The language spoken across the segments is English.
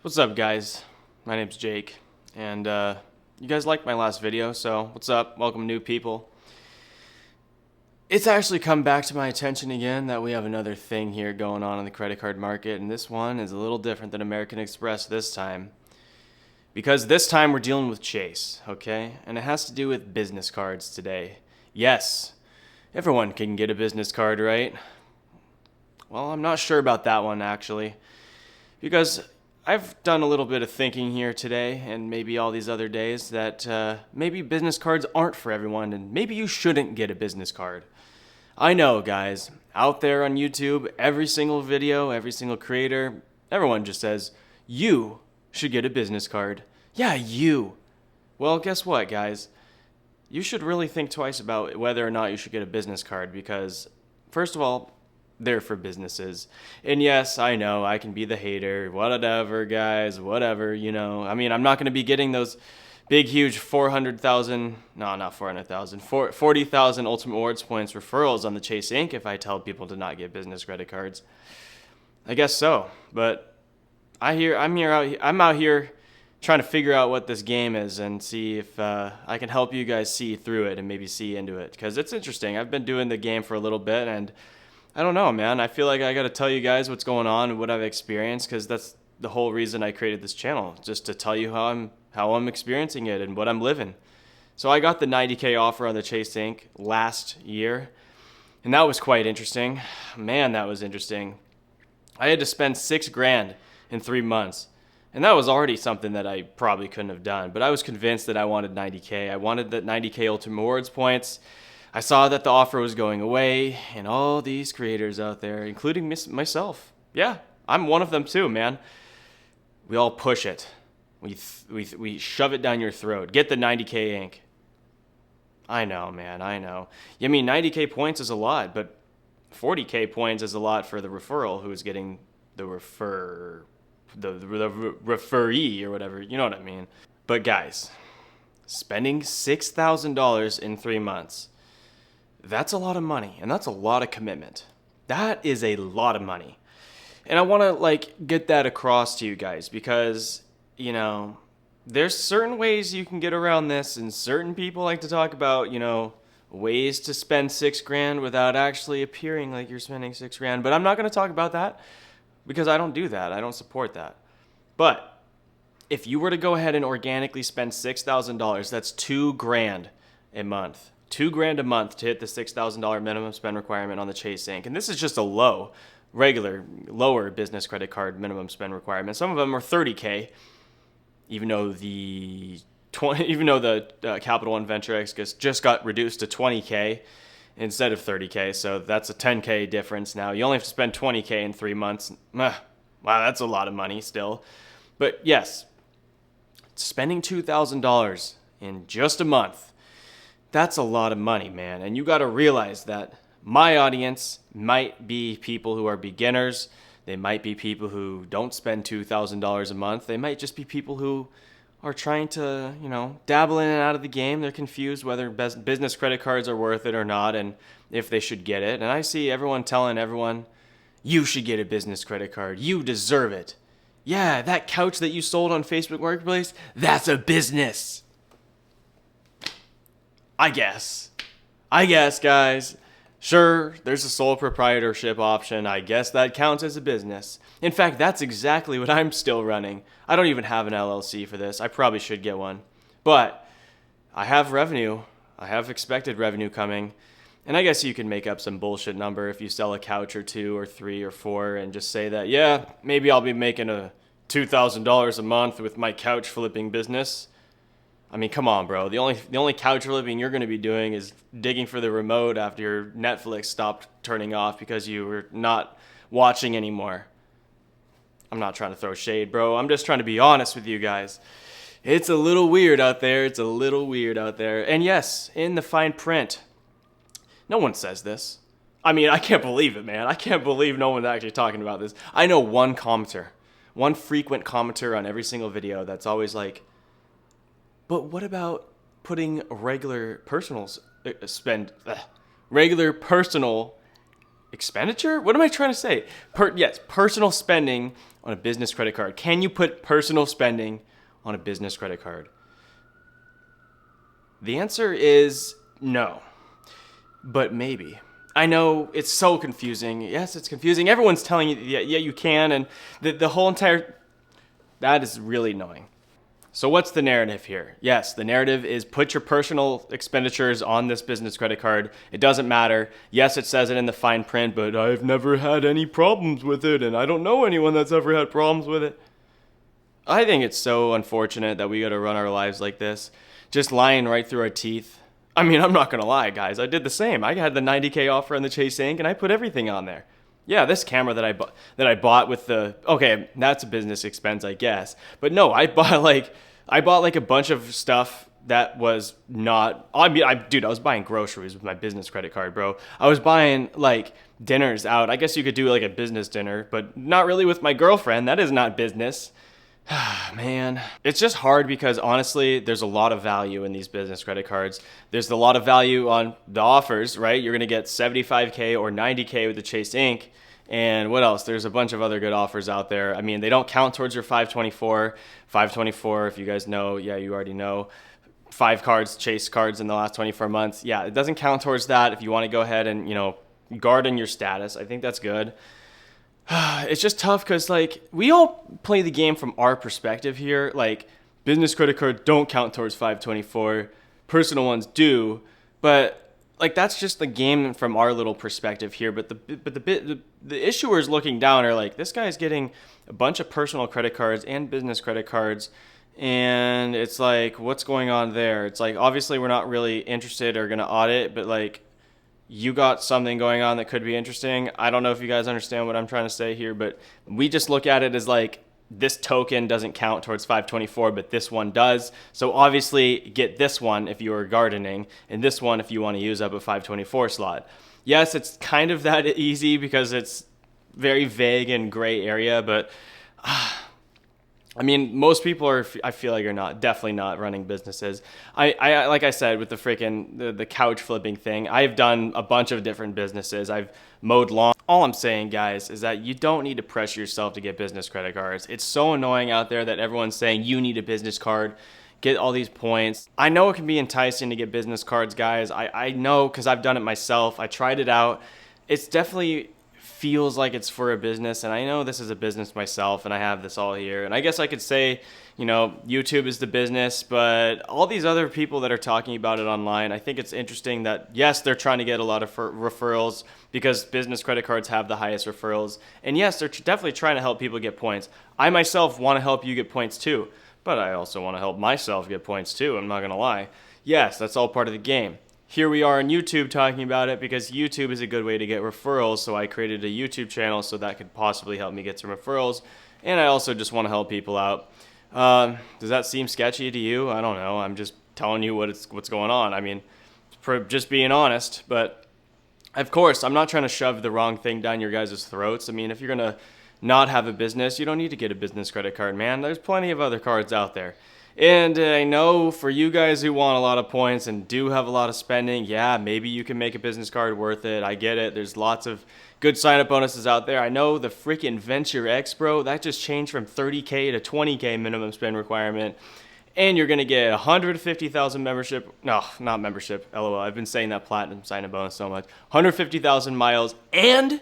What's up, guys? My name's Jake, and you guys liked my last video, so what's up? Welcome, new people. It's actually come back to my attention again that we have another thing here going on in the credit card market, and this one is a little different than American Express this time. Because this time we're dealing with Chase, okay? And it has to do with business cards today. Yes, everyone can get a business card, right? Well, I'm not sure about that one, actually. Because I've done a little bit of thinking here today, and maybe all these other days, that maybe business cards aren't for everyone, and maybe you shouldn't get a business card. I know, guys, out there on YouTube, every single video, every single creator, everyone just says, you should get a business card. Yeah, you. Well, guess what, guys? You should really think twice about whether or not you should get a business card, because, first of all, they're for businesses. And yes, I know I can be the hater, whatever, guys, whatever, I mean, I'm not going to be getting those big, huge 400,000, no, not 400,000, 40,000 Ultimate Rewards points referrals on the Chase Inc. if I tell people to not get business credit cards. I guess so, but I'm out here trying to figure out what this game is and see if I can help you guys see through it and maybe see into it, because it's interesting. I've been doing the game for a little bit, and I don't know, man. I feel like I got to tell you guys what's going on and what I've experienced, because that's the whole reason I created this channel, just to tell you how I'm experiencing it and what I'm living. So I got the 90K offer on the Chase Inc. last year, and that was quite interesting. Man, that was interesting. I had to spend $6,000 in 3 months, and that was already something that I probably couldn't have done. But I was convinced that I wanted 90K. I wanted that 90K Ultimate Rewards points. I saw that the offer was going away, and all these creators out there, including myself, yeah, I'm one of them too, man. We all push it. We shove it down your throat. Get the 90K ink. I know, man, I know. I mean, 90K points is a lot, but 40K points is a lot for the referral who's getting the referee or whatever. You know what I mean? But guys, spending $6,000 in 3 months. That's a lot of money, and that's a lot of commitment. That is a lot of money. And I want to get that across to you guys, because, there's certain ways you can get around this, and certain people like to talk about, ways to spend $6,000 without actually appearing like you're spending $6,000. But I'm not going to talk about that, because I don't do that. I don't support that. But if you were to go ahead and organically spend $6,000, that's $2,000 a month. $2,000 a month to hit the $6,000 minimum spend requirement on the Chase Inc. And this is just a lower business credit card minimum spend requirement. Some of them are $30K, even though the Capital One Venture X just got reduced to $20K instead of $30K. So that's a $10K difference now. You only have to spend $20K in 3 months. Wow, that's a lot of money still. But yes, spending $2,000 in just a month, that's a lot of money, man. And you got to realize that my audience might be people who are beginners. They might be people who don't spend $2,000 a month. They might just be people who are trying to, dabble in and out of the game. They're confused whether business credit cards are worth it or not, and if they should get it. And I see everyone telling everyone, you should get a business credit card. You deserve it. Yeah, that couch that you sold on Facebook Marketplace, that's a business. I guess, guys. Sure, there's a sole proprietorship option. I guess that counts as a business. In fact, that's exactly what I'm still running. I don't even have an LLC for this. I probably should get one. But I have revenue. I have expected revenue coming. And I guess you can make up some bullshit number if you sell a couch or 2 or 3 or 4 and just say that, yeah, maybe I'll be making a $2,000 a month with my couch flipping business. I mean, come on, bro. The only couch flipping you're going to be doing is digging for the remote after your Netflix stopped turning off because you were not watching anymore. I'm not trying to throw shade, bro. I'm just trying to be honest with you guys. It's a little weird out there. And yes, in the fine print, no one says this. I mean, I can't believe it, man. I can't believe no one's actually talking about this. I know one frequent commenter on every single video that's always like, but what about putting regular personal expenditure? What am I trying to say? Yes, personal spending on a business credit card. Can you put personal spending on a business credit card? The answer is no, but maybe. I know it's so confusing. Yes, it's confusing. Everyone's telling you, yeah, you can, and the whole entire... That is really annoying. So what's the narrative here? Yes, the narrative is put your personal expenditures on this business credit card. It doesn't matter. Yes, it says it in the fine print, but I've never had any problems with it, and I don't know anyone that's ever had problems with it. I think it's so unfortunate that we gotta run our lives like this, just lying right through our teeth. I mean, I'm not gonna lie, guys. I did the same. I had the 90K offer on the Chase Ink, and I put everything on there. Yeah, this camera that I bought with the... Okay, that's a business expense, I guess. But no, I bought like a bunch of stuff that was not... I mean, dude, I was buying groceries with my business credit card, bro. I was buying like dinners out. I guess you could do like a business dinner, but not really with my girlfriend. That is not business. Man, it's just hard because honestly, there's a lot of value in these business credit cards. There's a lot of value on the offers, right? You're going to get 75K or 90K with the Chase Ink. And what else? There's a bunch of other good offers out there. I mean, they don't count towards your 524. 524, if you guys know, yeah, you already know. 5 cards, Chase cards in the last 24 months. Yeah, it doesn't count towards that. If you want to go ahead and, garden your status, I think that's good. It's just tough because, like, we all play the game from our perspective here. Like, business credit cards don't count towards 524. Personal ones do. But, like, that's just the game from our little perspective here. But the issuers looking down are like, this guy's getting a bunch of personal credit cards and business credit cards. And it's like, what's going on there? It's like, obviously, we're not really interested or going to audit. But, like, you got something going on that could be interesting. I don't know if you guys understand what I'm trying to say here, but we just look at it as like, this token doesn't count towards 524, but this one does. So obviously get this one if you are gardening, and this one if you want to use up a 524 slot. Yes, it's kind of that easy because it's very vague and gray area, but I mean, most people are, I feel like, are definitely not running businesses. I like I said, with the freaking, the couch flipping thing, I've done a bunch of different businesses. I've mowed lawn. All I'm saying, guys, is that you don't need to pressure yourself to get business credit cards. It's so annoying out there that everyone's saying you need a business card, get all these points. I know it can be enticing to get business cards, guys. I know because I've done it myself. I tried it out. It's definitely feels like it's for a business, and I know this is a business myself, and I have this all here, and I guess I could say, YouTube is the business, but all these other people that are talking about it online, I think it's interesting that, yes, they're trying to get a lot of referrals because business credit cards have the highest referrals, and yes, they're definitely trying to help people get points. I myself want to help you get points too, but I also want to help myself get points too, I'm not going to lie. Yes, that's all part of the game. Here we are on YouTube talking about it because YouTube is a good way to get referrals, so I created a YouTube channel so that could possibly help me get some referrals, and I also just want to help people out. Does that seem sketchy to you? I don't know. I'm just telling you what's going on. I mean, just being honest, but of course, I'm not trying to shove the wrong thing down your guys' throats. I mean, if you're going to not have a business, you don't need to get a business credit card, man. There's plenty of other cards out there. And I know for you guys who want a lot of points and do have a lot of spending, yeah, maybe you can make a business card worth it. I get it. There's lots of good sign-up bonuses out there. I know the freaking Venture X, bro, that just changed from 30K to 20K minimum spend requirement. And you're going to get 150,000 membership. No, not membership. LOL. I've been saying that platinum sign-up bonus so much. 150,000 miles. And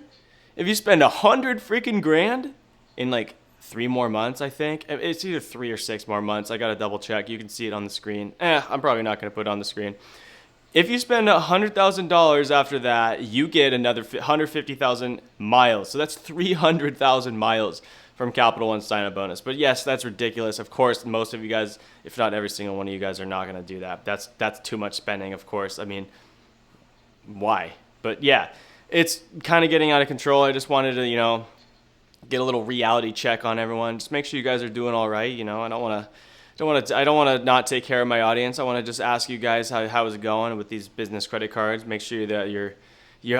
if you spend 100 freaking grand in like 3 more months, I think. It's either 3 or 6 more months. I got to double check. You can see it on the screen. I'm probably not going to put it on the screen. If you spend $100,000 after that, you get another 150,000 miles. So that's 300,000 miles from Capital One sign-up bonus. But yes, that's ridiculous. Of course, most of you guys, if not every single one of you guys, are not going to do that. That's too much spending, of course. I mean, why? But yeah, it's kind of getting out of control. I just wanted to, get a little reality check on everyone. Just make sure you guys are doing all right. I don't want to not take care of my audience. I want to just ask you guys how is it going with these business credit cards. Make sure that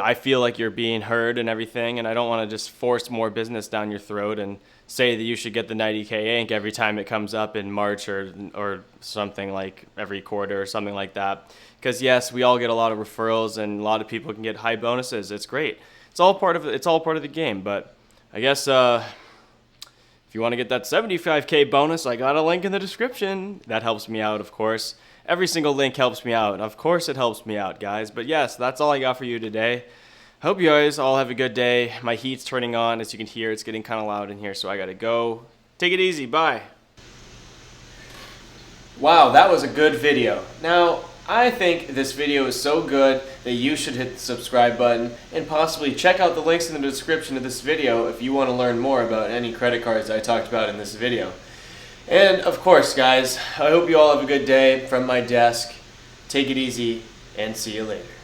I feel like you're being heard and everything, and I don't want to just force more business down your throat and say that you should get the 90K Inc. every time it comes up in March or something, like every quarter or something like that. Because yes, we all get a lot of referrals and a lot of people can get high bonuses. It's great. It's all part of the game. But I guess if you want to get that 75K bonus, I got a link in the description. That helps me out, of course. Every single link helps me out. Of course it helps me out, guys. But yes, that's all I got for you today. I hope you guys all have a good day. My heat's turning on. As you can hear, it's getting kind of loud in here, so I gotta go. Take it easy. Bye. Wow, that was a good video. Now, I think this video is so good that you should hit the subscribe button and possibly check out the links in the description of this video if you want to learn more about any credit cards I talked about in this video. And of course, guys, I hope you all have a good day from my desk. Take it easy and see you later.